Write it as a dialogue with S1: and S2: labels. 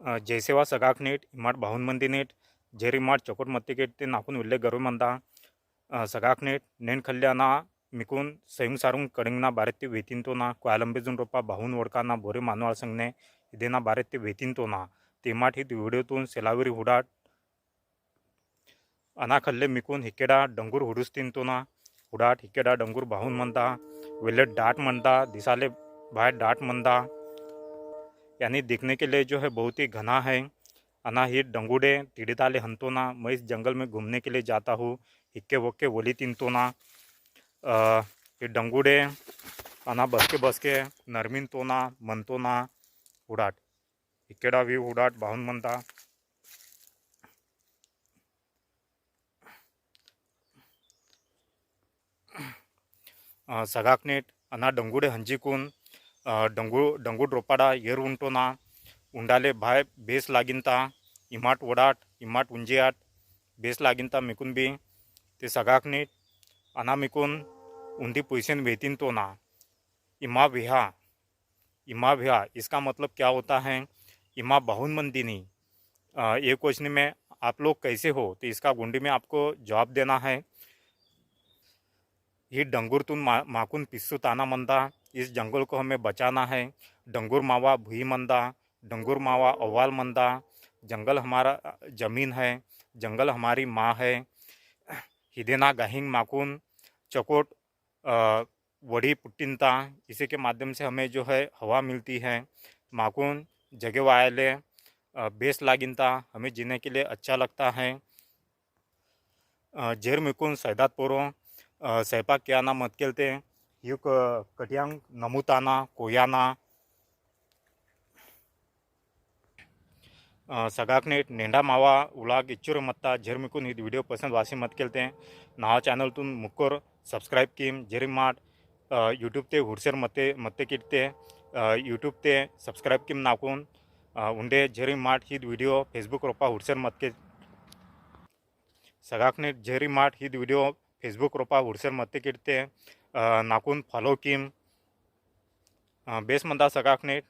S1: जैसेवा सगाक net इमाट बाहुन मंदी net Jerry माट चकोट मत्ते केट ते नाकून उल्ले गरु मंदा सगाक नेट नेन खल्याना मिकून सयुंग सारुंग कडिंगना बारेत ते वेतीन तो ना क्वालंबेजून रोपा बाहुन वडकाना बोरे मानवाळ संगने इदेना बारेत ते वेतीन तो ना तेमाट ही व्हिडिओतून सेलावरी हुडाट अना खल्ले मिकून हिकेडा डंगूर हुडुस्तीन तो ना हुडाट हिकेडा डंगूर बाहुन मंदा वेले डाट मंदा दिसाले बाहर डाट मंदा यानी दिखने के लिए जो है बहुत ही घना है। अना ही डंगूडे तिड़िताले हंतोना मैं इस जंगल में घूमने के लिए जाता हूँ हिक्के वक्के वोली तिनतोना ये डंगूडे अना बस के नरमीन तोना मनतोना उडाट हिक्केडा वी उडाट बाहुन मंदा सगाकनेट अना डंगूडे हंजीकून डंगूड रोपाडा येर उंटोना उंडाले भाय बेस लागिनता इमाट वडाट इमाट उंजियाट बेस लागिनता मिकून भी ते सगाकनेट अना मिकून उंदी पैसेन वेतीन तो ना इमा विहा इसका मतलब क्या होता है। इमा बाहुन मंदिनी ये क्वेश्चन में आप लोग कैसे हो तो इसका गुंडी में आपको जवाब देना है। ही डंगूरतून माकून पिस्सू ताना मंदा इस जंगल को हमें बचाना है। डंगूर मावा भूई मंदा डंगूर मावा अव्वाल मंदा जंगल हमारा ज़मीन है जंगल हमारी माँ है। हिदेना गाहिंग माकून चकोट वड़ी पुट्टिनता इसी के माध्यम से हमें जो है हवा मिलती है। माकून जगह वायले बेस लागिनता हमें जीने के लिए अच्छा लगता है। जेर मिकून सैदात पोरो स्वयंपाक कियाना मत केलते युक कटियांग नमुताना कोयाना सगाकने नेंडा मावा उलाग इच्छुर मत्ता जेर मिकून ही वीडियो पसंद वासी मत केलते नाव चॅनल तून मुक्कोर सब्सक्राइब कीम जेरी माट यूट्यूब ते हुडसेर मत्ते किटते यूट्यूब ते सब्सक्राइब कीम नाकून उंडे जेरी माट ही वीडियो फेसबुक रोपा हुडसेर मत के सगाकने जेरी माट ही वीडियो फेसबुक रोपा हुडसेर मत्ते किटते नाकून फॉलो कीम बेस मंदा सगाकने